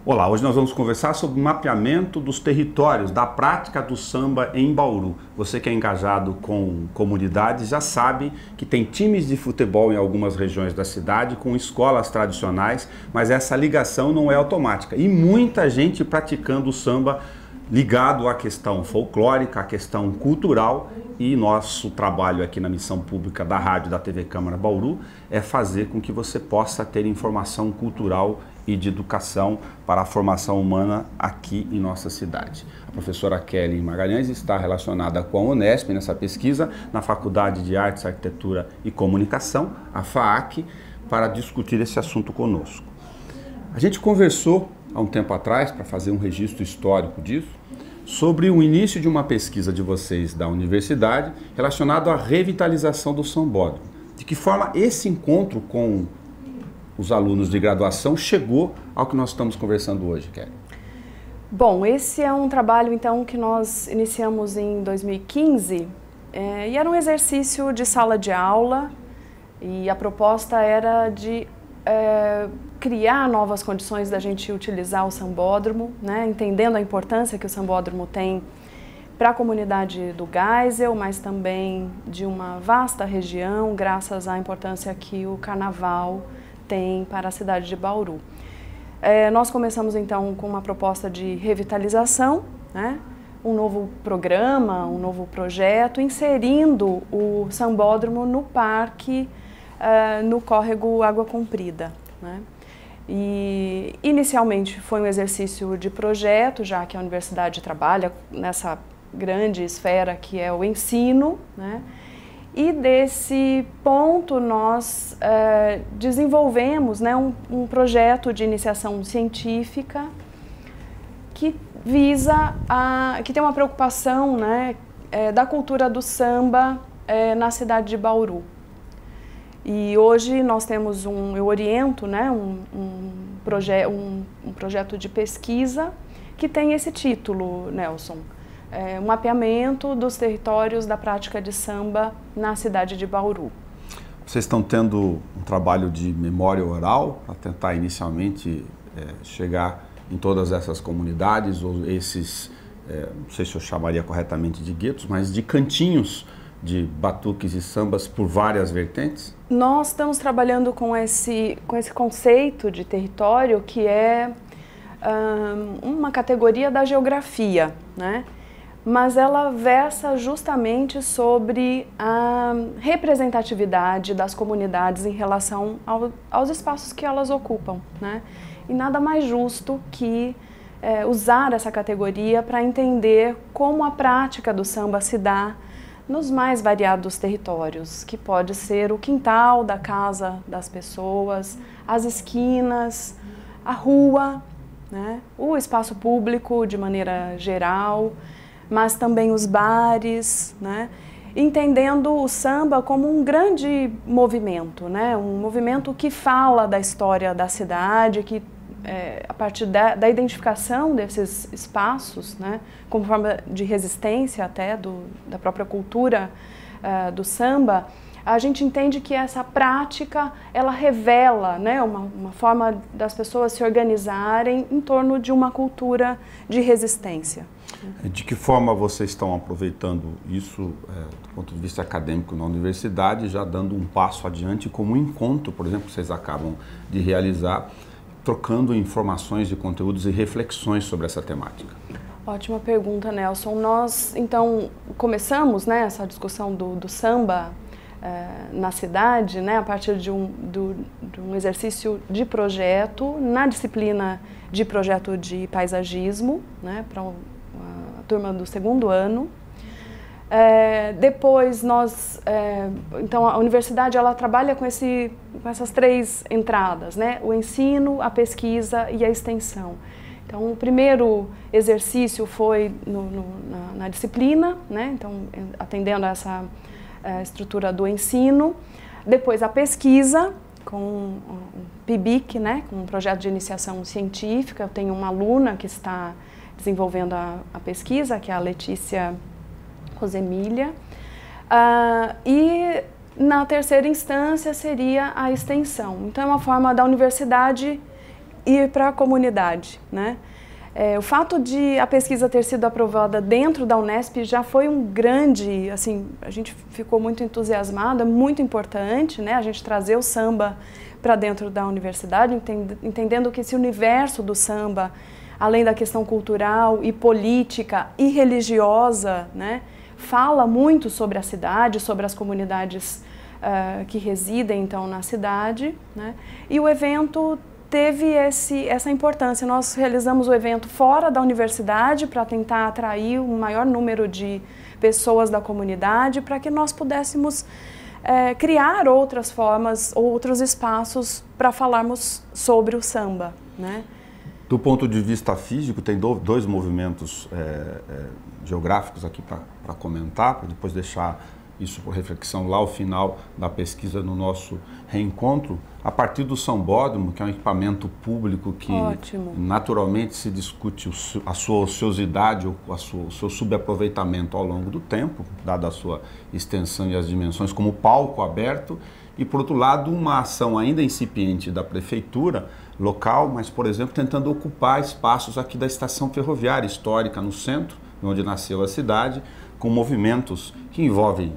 Olá, hoje nós vamos conversar sobre o mapeamento dos territórios da prática do samba em Bauru. Você que é engajado com comunidades já sabe que tem times de futebol em algumas regiões da cidade com escolas tradicionais, mas essa ligação não é automática. E muita gente praticando o samba ligado à questão folclórica, à questão cultural, e nosso trabalho aqui na missão pública da rádio da TV Câmara Bauru é fazer com que você possa ter informação cultural e de educação para a formação humana aqui em nossa cidade. A professora Kelly Magalhães está relacionada com a Unesp nessa pesquisa, na Faculdade de Artes, Arquitetura e Comunicação, a FAAC, para discutir esse assunto conosco. A gente conversou há um tempo atrás, para fazer um registro histórico disso, sobre o início de uma pesquisa de vocês da universidade relacionado à revitalização do sambódromo. De que forma esse encontro com os alunos de graduação chegou ao que nós estamos conversando hoje, Kelly? Bom, esse é um trabalho então que nós iniciamos em 2015 e era um exercício de sala de aula e a proposta era de criar novas condições da gente utilizar o sambódromo, né, entendendo a importância que o sambódromo tem para a comunidade do Geisel, mas também de uma vasta região, graças à importância que o carnaval tem para a cidade de Bauru. Nós começamos então com uma proposta de revitalização, né, um novo programa, um novo projeto, inserindo o sambódromo no parque, no córrego Água Comprida, né? E inicialmente foi um exercício de projeto, já que a universidade trabalha nessa grande esfera que é o ensino, né? E desse ponto nós desenvolvemos, né, um projeto de iniciação científica que visa, que tem uma preocupação, né, da cultura do samba na cidade de Bauru. E hoje nós temos eu oriento, né, um projeto de pesquisa que tem esse título, Nelson, um mapeamento dos territórios da prática de samba na cidade de Bauru. Vocês estão tendo um trabalho de memória oral para tentar inicialmente chegar em todas essas comunidades ou esses, não sei se eu chamaria corretamente de guetos, mas de cantinhos de batuques e sambas por várias vertentes? Nós estamos trabalhando com esse conceito de território que é uma categoria da geografia, né? Mas ela versa justamente sobre a representatividade das comunidades em relação aos espaços que elas ocupam, né? E nada mais justo que usar essa categoria para entender como a prática do samba se dá nos mais variados territórios, que pode ser o quintal da casa das pessoas, as esquinas, a rua, né? O espaço público de maneira geral, mas também os bares, né? Entendendo o samba como um grande movimento, né? Um movimento que fala da história da cidade, que a partir da identificação desses espaços, né, como forma de resistência até da própria cultura do samba, a gente entende que essa prática, ela revela, né, uma forma das pessoas se organizarem em torno de uma cultura de resistência. De que forma vocês estão aproveitando isso do ponto de vista acadêmico na universidade, já dando um passo adiante como um encontro, por exemplo, que vocês acabam de realizar, trocando informações de conteúdos e reflexões sobre essa temática? Ótima pergunta, Nelson. Nós, então, começamos, né, essa discussão do samba na cidade, né, a partir de um exercício de projeto, na disciplina de projeto de paisagismo, né, para a turma do segundo ano. Depois então a universidade ela trabalha com essas três entradas, né? O ensino, a pesquisa e a extensão. Então o primeiro exercício foi na disciplina, né? Então atendendo a essa estrutura do ensino. Depois a pesquisa com o PIBIC, né? Com um projeto de iniciação científica. Eu tenho uma aluna que está desenvolvendo a pesquisa, que é a Letícia Rosemília, e na terceira instância seria a extensão. Então é uma forma da universidade ir para a comunidade, né? O fato de a pesquisa ter sido aprovada dentro da Unesp já foi um grande, assim, a gente ficou muito entusiasmado, é muito importante, né, a gente trazer o samba para dentro da universidade, entendendo que esse universo do samba, além da questão cultural e política e religiosa, né, fala muito sobre a cidade, sobre as comunidades que residem então na cidade, né, e o evento teve essa importância. Nós realizamos o evento fora da universidade para tentar atrair um maior número de pessoas da comunidade para que nós pudéssemos criar outras formas, outros espaços para falarmos sobre o samba, né? Do ponto de vista físico, tem dois movimentos geográficos aqui para comentar, para depois deixar isso por reflexão lá ao final da pesquisa no nosso reencontro, a partir do sambódromo, que é um equipamento público que naturalmente se discute a sua ociosidade ou o seu subaproveitamento ao longo do tempo, dada a sua extensão e as dimensões, como palco aberto, e por outro lado uma ação ainda incipiente da prefeitura local, mas por exemplo tentando ocupar espaços aqui da estação ferroviária histórica no centro, onde nasceu a cidade, com movimentos que envolvem,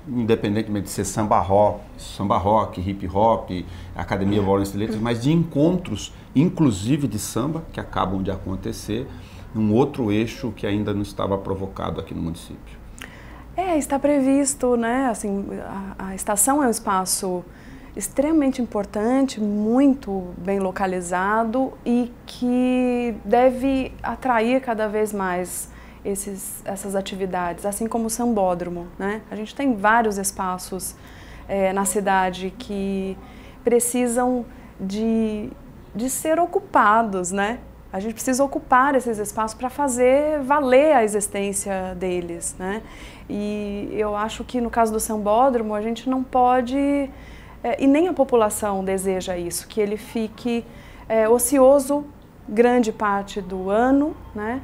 independentemente de ser samba rock, hip hop, Academia Paulista de Letras, mas de encontros, inclusive de samba, que acabam de acontecer, num outro eixo que ainda não estava provocado aqui no município. Está previsto, né? Assim, a estação é um espaço extremamente importante, muito bem localizado e que deve atrair cada vez mais essas atividades, assim como o sambódromo, né? A gente tem vários espaços na cidade que precisam de ser ocupados, né? A gente precisa ocupar esses espaços para fazer valer a existência deles, né? E eu acho que no caso do sambódromo a gente não pode, e nem a população deseja isso, que ele fique ocioso grande parte do ano, né?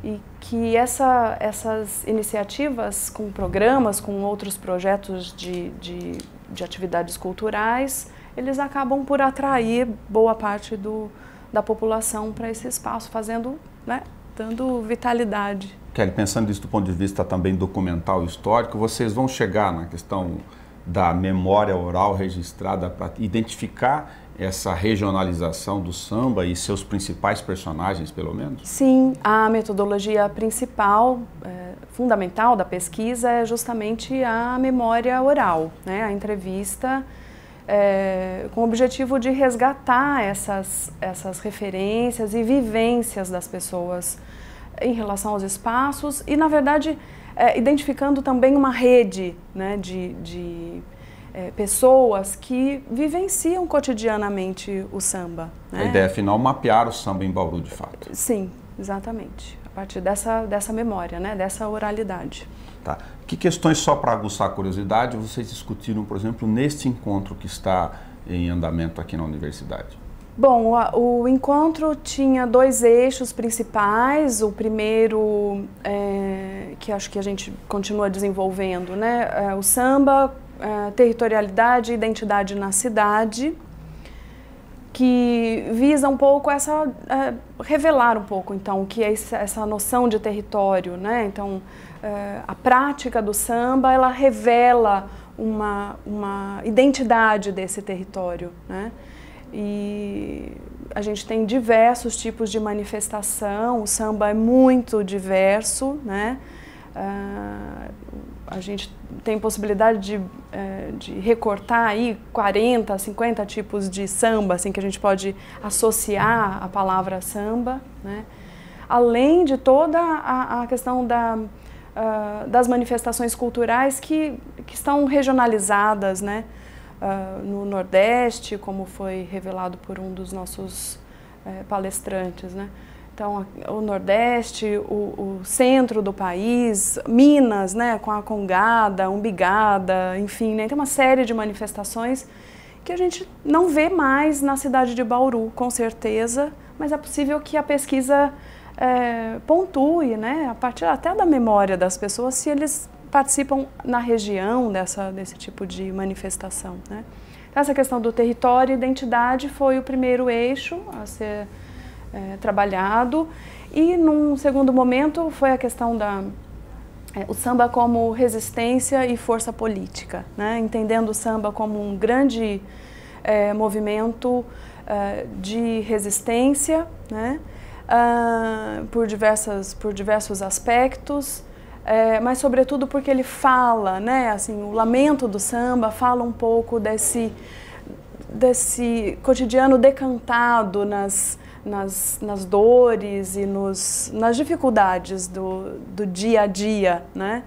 E que essas iniciativas com programas, com outros projetos de atividades culturais, eles acabam por atrair boa parte da população para esse espaço, fazendo, né, dando vitalidade. Kelly, pensando nisso do ponto de vista também documental e histórico, vocês vão chegar na questão da memória oral registrada para identificar essa regionalização do samba e seus principais personagens, pelo menos? Sim, a metodologia principal, fundamental da pesquisa é justamente a memória oral, né? A entrevista com o objetivo de resgatar essas referências e vivências das pessoas em relação aos espaços e, na verdade, identificando também uma rede, né, de pessoas que vivenciam cotidianamente o samba, né? A ideia final é mapear o samba em Bauru, de fato. Sim, exatamente. A partir dessa memória, né, dessa oralidade. Tá. Que questões, só para aguçar a curiosidade, vocês discutiram, por exemplo, neste encontro que está em andamento aqui na universidade? Bom, o encontro tinha dois eixos principais. O primeiro, que acho que a gente continua desenvolvendo, né, o samba, territorialidade e identidade na cidade, que visa um pouco revelar um pouco, então, o que é essa noção de território, né? Então, a prática do samba, ela revela uma identidade desse território, né? E a gente tem diversos tipos de manifestação, o samba é muito diverso, né? A gente tem possibilidade de recortar aí 40, 50 tipos de samba, assim, que a gente pode associar a palavra samba, né? Além de toda a questão das manifestações culturais que estão regionalizadas, né? No Nordeste, como foi revelado por um dos nossos palestrantes, né? Então, o Nordeste, o centro do país, Minas, né, com a congada, umbigada, enfim, né, tem uma série de manifestações que a gente não vê mais na cidade de Bauru, com certeza, mas é possível que a pesquisa pontue, né, a partir até da memória das pessoas, se eles participam na região desse tipo de manifestação, né? Então, essa questão do território e identidade foi o primeiro eixo a ser trabalhado, e num segundo momento foi a questão o samba como resistência e força política, né? Entendendo o samba como um grande movimento de resistência, né? Por diversos aspectos, mas sobretudo porque ele fala, né? Assim, o lamento do samba fala um pouco desse cotidiano decantado nas dores e nas dificuldades do dia a dia, né?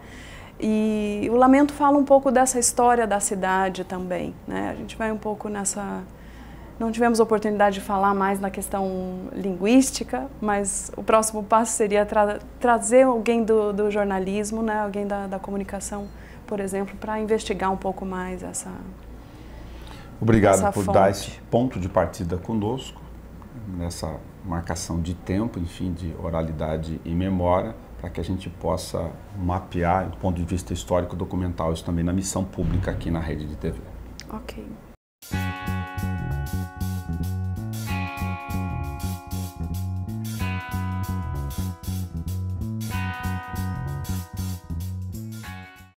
E o lamento fala um pouco dessa história da cidade também, né? A gente vai um pouco nessa... Não tivemos oportunidade de falar mais na questão linguística, mas o próximo passo seria trazer alguém do jornalismo, né? Alguém da comunicação, por exemplo, para investigar um pouco mais essa Obrigado por fonte. Dar esse ponto de partida conosco, nessa marcação de tempo, enfim, de oralidade e memória, para que a gente possa mapear, do ponto de vista histórico documental, isso também na missão pública aqui na Rede de TV. Ok.